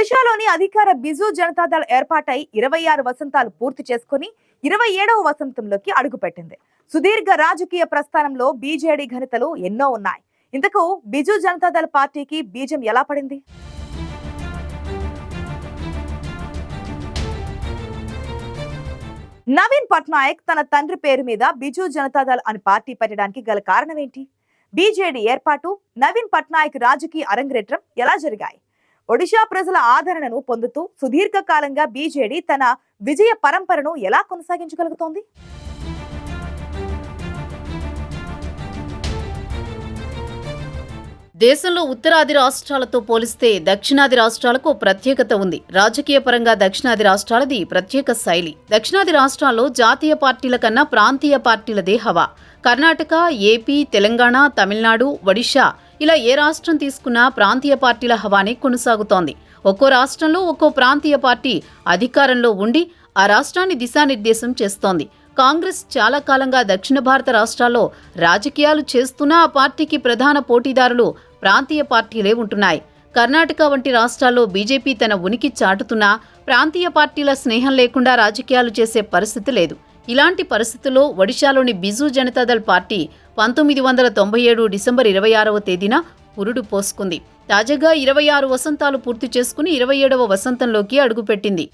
ఒడిశాలోని అధికార బిజు జనతాదళ్ ఏర్పాటై 26 వసంతాలు పూర్తి చేసుకుని 27వ వసంతంలోకి అడుగుపెట్టింది. సుదీర్ఘ రాజకీయ ప్రస్థానంలో బీజేడీ ఘనతలు ఎన్నో ఉన్నాయి. ఇంతకు బిజు జనతాదళ్ పార్టీకి బీజం ఎలా పడింది? నవీన్ పట్నాయక్ తన తండ్రి పేరు మీద బిజు జనతాదళ్ అని పార్టీ పెట్టడానికి గల కారణం ఏంటి? బీజేడీ ఏర్పాటు, నవీన్ పట్నాయక్ రాజకీయ అరంగేట్రం ఎలా జరిగాయి? ఒడిశా ప్రజల ఆదరణను పొందుతూ సుదీర్ఘకాలంగా బీజేడీ తన విజయ పరంపరను ఎలా కొనసాగించగలుగుతోంది? దేశంలో ఉత్తరాది రాష్ట్రాలతో పోలిస్తే దక్షిణాది రాష్ట్రాలకు ప్రత్యేకత ఉంది. రాజకీయ పరంగా దక్షిణాది రాష్ట్రాలది ప్రత్యేక శైలి. దక్షిణాది రాష్ట్రాల్లో జాతీయ పార్టీల కన్నా ప్రాంతీయ పార్టీలదే హవా. కర్ణాటక, ఏపీ, తెలంగాణ, తమిళనాడు, ఒడిశా ఇలా ఏ రాష్ట్రం తీసుకున్నా ప్రాంతీయ పార్టీల హవానే కొనసాగుతోంది. ఒక్కో రాష్ట్రంలో ఒక్కో ప్రాంతీయ పార్టీ అధికారంలో ఉండి ఆ రాష్ట్రాన్ని దిశానిర్దేశం చేస్తోంది. కాంగ్రెస్ చాలా కాలంగా దక్షిణ భారత రాష్ట్రాల్లో రాజకీయాలు చేస్తున్నా ఆ పార్టీకి ప్రధాన పోటీదారులు ప్రాంతీయ పార్టీలే ఉంటున్నాయి. కర్ణాటక వంటి రాష్ట్రాల్లో బీజేపీ తన ఉనికి చాటుతున్నా ప్రాంతీయ పార్టీల స్నేహం లేకుండా రాజకీయాలు చేసే పరిస్థితి లేదు. ఇలాంటి పరిస్థితుల్లో ఒడిశాలోని బిజు జనతాదళ్ పార్టీ 1997 డిసెంబర్ 26వ తేదీన పురుడు పోసుకుంది. తాజాగా 26 వసంతాలు పూర్తి చేసుకుని 27వ వసంతంలోకి అడుగుపెట్టింది.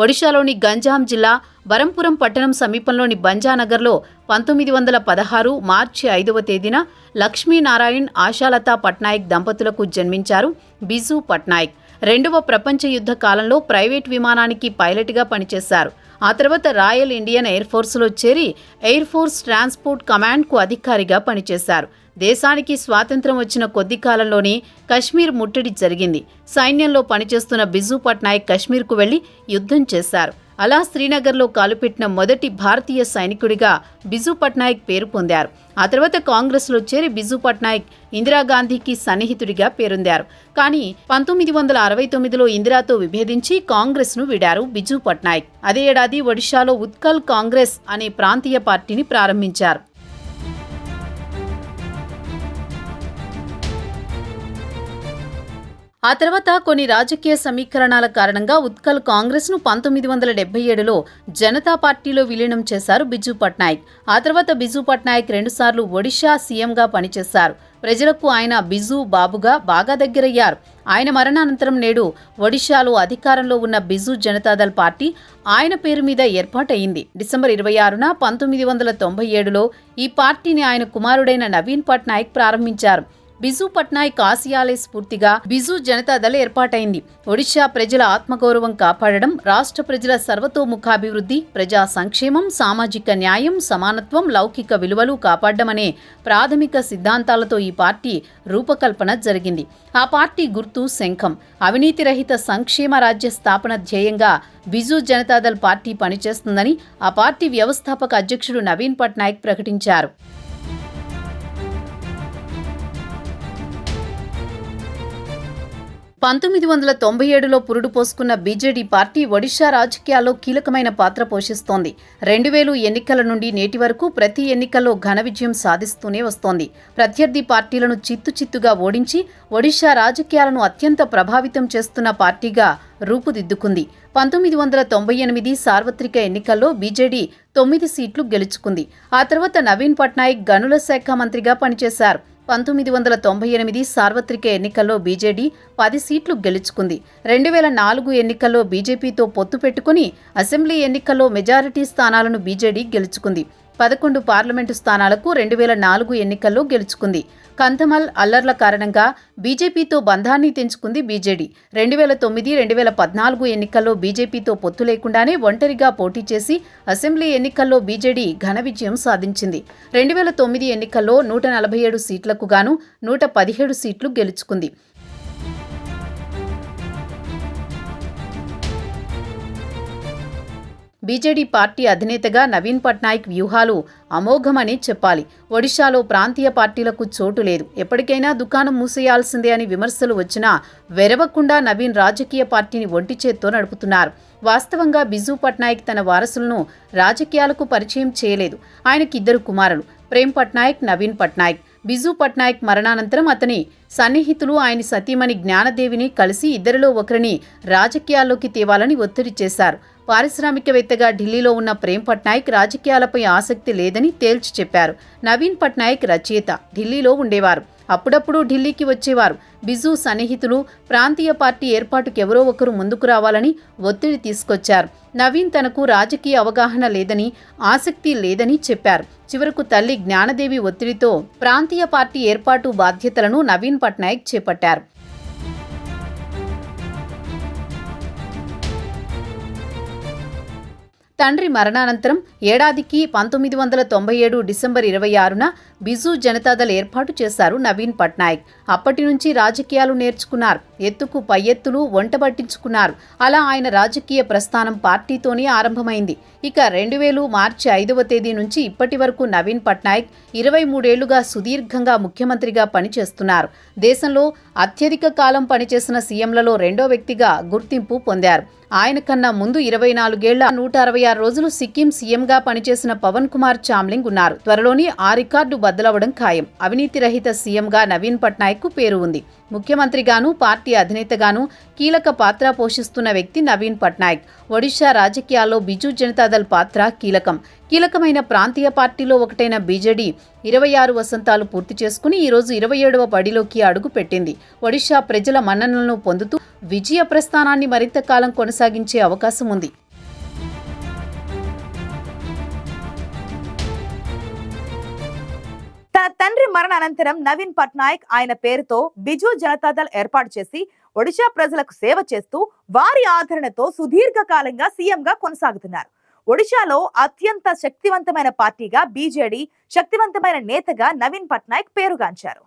ఒడిశాలోని గంజాం జిల్లా బరంపురం పట్టణం సమీపంలోని బంజానగర్లో 1916 మార్చి 5వ తేదీన లక్ష్మీనారాయణ్, ఆశాలతా పట్నాయక్ దంపతులకు జన్మించారు బిజు పట్నాయక్. రెండవ ప్రపంచ యుద్ధ కాలంలో ప్రైవేట్ విమానానికి పైలట్గా పనిచేశారు. ఆ తర్వాత రాయల్ ఇండియన్ ఎయిర్ ఫోర్స్లో చేరి ఎయిర్ ఫోర్స్ ట్రాన్స్పోర్ట్ కమాండ్కు అధికారిగా పనిచేశారు. దేశానికి స్వాతంత్ర్యం వచ్చిన కొద్ది కాలంలోనే కశ్మీర్ ముట్టడి జరిగింది. సైన్యంలో పనిచేస్తున్న బిజు పట్నాయక్ కశ్మీర్కు వెళ్లి యుద్ధం చేశారు. అలా శ్రీనగర్లో కాలుపెట్టిన మొదటి భారతీయ సైనికుడిగా బిజు పట్నాయక్ పేరు పొందారు. ఆ తర్వాత కాంగ్రెస్లో చేరి బిజు పట్నాయక్ ఇందిరాగాంధీకి సన్నిహితుడిగా పేరొందారు. కానీ 1969లో ఇందిరాతో విభేదించి కాంగ్రెస్ను వీడారు బిజు పట్నాయక్. అదే ఏడాది ఒడిశాలో ఉత్కల్ కాంగ్రెస్ అనే ప్రాంతీయ పార్టీని ప్రారంభించారు. ఆ తర్వాత కొన్ని రాజకీయ సమీకరణాల కారణంగా ఉత్కల్ కాంగ్రెస్ను 1977లో జనతా పార్టీలో విలీనం చేశారు బిజు పట్నాయక్. ఆ తర్వాత బిజు పట్నాయక్ 2 సార్లు ఒడిశా సీఎంగా పనిచేశారు. ప్రజలకు ఆయన బిజు బాబుగా బాగా దగ్గరయ్యారు. ఆయన మరణానంతరం నేడు ఒడిశాలో అధికారంలో ఉన్న బిజు జనతాదళ్ పార్టీ ఆయన పేరు మీద ఏర్పాటయింది. డిసెంబర్ 26న 1997లో ఈ పార్టీని ఆయన కుమారుడైన నవీన్ పట్నాయక్ ప్రారంభించారు. బిజు పట్నాయక్ ఆశయాలే స్ఫూర్తిగా బిజు జనతాదళ్ ఏర్పాటైంది. ఒడిశా ప్రజల ఆత్మగౌరవం కాపాడడం, రాష్ట్ర ప్రజల సర్వతోముఖాభివృద్ధి, ప్రజా సంక్షేమం, సామాజిక న్యాయం, సమానత్వం, లౌకిక విలువలు కాపాడమనే ప్రాథమిక సిద్ధాంతాలతో ఈ పార్టీ రూపకల్పన జరిగింది. ఆ పార్టీ గుర్తు శంఖం. అవినీతి రహిత సంక్షేమ రాజ్య స్థాపన ధ్యేయంగా బిజు జనతాదళ్ పార్టీ పనిచేస్తుందని ఆ పార్టీ వ్యవస్థాపక అధ్యక్షుడు నవీన్ పట్నాయక్ ప్రకటించారు. 1997లో పురుడు పోసుకున్న బీజేడీ పార్టీ ఒడిశా రాజకీయాల్లో కీలకమైన పాత్ర పోషిస్తోంది. 2000 ఎన్నికల నుండి నేటి వరకు ప్రతి ఎన్నికల్లో ఘన విజయం సాధిస్తూనే వస్తోంది. ప్రత్యర్థి పార్టీలను చిత్తుచిత్తుగా ఓడించి ఒడిశా రాజకీయాలను అత్యంత ప్రభావితం చేస్తున్న పార్టీగా రూపుదిద్దుకుంది. 1998 సార్వత్రిక ఎన్నికల్లో బీజేడీ 9 సీట్లు గెలుచుకుంది. ఆ తర్వాత నవీన్ పట్నాయక్ గనుల శాఖ మంత్రిగా పనిచేశారు. 1998 సార్వత్రిక ఎన్నికల్లో బీజేడీ 10 సీట్లు గెలుచుకుంది. 2004 ఎన్నికల్లో బీజేపీతో పొత్తు పెట్టుకుని అసెంబ్లీ ఎన్నికల్లో మెజారిటీ స్థానాలను బీజేడీ గెలుచుకుంది. 11 పార్లమెంటు స్థానాలకు 2004 ఎన్నికల్లో గెలుచుకుంది. కంధమల్ అల్లర్ల కారణంగా బీజేపీతో బంధాన్ని తెంచుకుంది బీజేడీ. 2009, 2014 ఎన్నికల్లో బీజేపీతో పొత్తు లేకుండానే ఒంటరిగా పోటీ చేసి అసెంబ్లీ ఎన్నికల్లో బీజేడీ ఘన విజయం సాధించింది. 2009 ఎన్నికల్లో 147 సీట్లకు గాను 117 సీట్లు గెలుచుకుంది. బీజేడీ పార్టీ అధినేతగా నవీన్ పట్నాయక్ వ్యూహాలు అమోఘమని చెప్పాలి. ఒడిశాలో ప్రాంతీయ పార్టీలకు చోటు లేదు. ఎప్పటికైనా దుకాణం మూసేయాల్సిందే అని విమర్శలు వచ్చినా వెరవకుండా నవీన్ రాజకీయ పార్టీని ఒంటి చేత్తో నడుపుతున్నారు. వాస్తవంగా బిజు పట్నాయక్ తన వారసులను రాజకీయాలకు పరిచయం చేయలేదు. ఆయనకి 2 కుమారులు, ప్రేమ్ పట్నాయక్, నవీన్ పట్నాయక్. బిజు పట్నాయక్ మరణానంతరం అతని సన్నిహితులు ఆయన సతీమణి జ్ఞానదేవిని కలిసి ఇద్దరిలో ఒకరిని రాజకీయాల్లోకి తేవాలని ఒత్తిడి చేశారు. పారిశ్రామికవేత్తగా ఢిల్లీలో ఉన్న ప్రేమ్ పట్నాయక్ రాజకీయాలపై ఆసక్తి లేదని తేల్చి చెప్పారు. నవీన్ పట్నాయక్ రచయిత, ఢిల్లీలో ఉండేవారు. అప్పుడప్పుడు ఢిల్లీకి వచ్చేవారు. బిజు సన్నిహితులు ప్రాంతీయ పార్టీ ఏర్పాటుకు ఎవరో ఒకరు ముందుకు రావాలని ఒత్తిడి తీసుకొచ్చారు. నవీన్ తనకు రాజకీయ అవగాహన లేదని, ఆసక్తి లేదని చెప్పారు. చివరకు తల్లి జ్ఞానదేవి ఒత్తిడితో ప్రాంతీయ పార్టీ ఏర్పాటు బాధ్యతలను నవీన్ పట్నాయక్ చేపట్టారు. తండ్రి మరణానంతరం ఏడాదికి 1997 డిసెంబర్ 26న బిజు జనతాదళ్ ఏర్పాటు చేశారు నవీన్ పట్నాయక్. అప్పటి నుంచి రాజకీయాలు నేర్చుకున్నారు. ఎత్తుకు పై ఎత్తులు వంట పట్టించుకున్నారు. అలా ఆయన రాజకీయ ప్రస్థానం పార్టీతోనే ఆరంభమైంది. ఇక 2000 మార్చి 5వ తేదీ నుంచి ఇప్పటి వరకు నవీన్ పట్నాయక్ 23 ఏళ్లుగా సుదీర్ఘంగా ముఖ్యమంత్రిగా పనిచేస్తున్నారు. దేశంలో అత్యధిక కాలం పనిచేసిన సీఎంలలో రెండో వ్యక్తిగా గుర్తింపు పొందారు. ఆయన కన్నా ముందు 24 ఏళ్ల 166 రోజులు సిక్కిం సీఎంగా పనిచేసిన పవన్ కుమార్ చామ్లింగ్ ఉన్నారు. త్వరలోని ఆ రికార్డు బద్దలవడం ఖాయం. అవినీతి రహిత సీఎంగా నవీన్ పట్నాయక్ పేరు ఉంది. ముఖ్యమంత్రిగాను, పార్టీ అధినేతగాను కీలక పాత్ర పోషిస్తున్న వ్యక్తి నవీన్ పట్నాయక్. ఒడిషా రాజకీయాల్లో బిజు జనతాదళ్ పాత్ర కీలకం. కీలకమైన ప్రాంతీయ పార్టీలో ఒకటైన బీజేడీ 26 వసంతాలు పూర్తి చేసుకుని ఈరోజు 27వ బడిలోకి అడుగు పెట్టింది. ఒడిషా ప్రజల మన్ననలను పొందుతూ విజయ ప్రస్థానాన్ని మరింత కాలం కొనసాగించే అవకాశం ఉంది. తన తండ్రి మరణ అనంతరం నవీన్ పట్నాయక్ ఆయన పేరుతో బిజు జనతాదళ్ ఏర్పాటు చేసి ఒడిషా ప్రజలకు సేవ చేస్తూ వారి ఆదరణతో సుదీర్ఘకాలంగా సీఎంగా కొనసాగుతున్నారు. ఒడిషాలో అత్యంత శక్తివంతమైన పార్టీగా బీజేడీ, శక్తివంతమైన నేతగా నవీన్ పట్నాయక్ పేరుగాంచారు.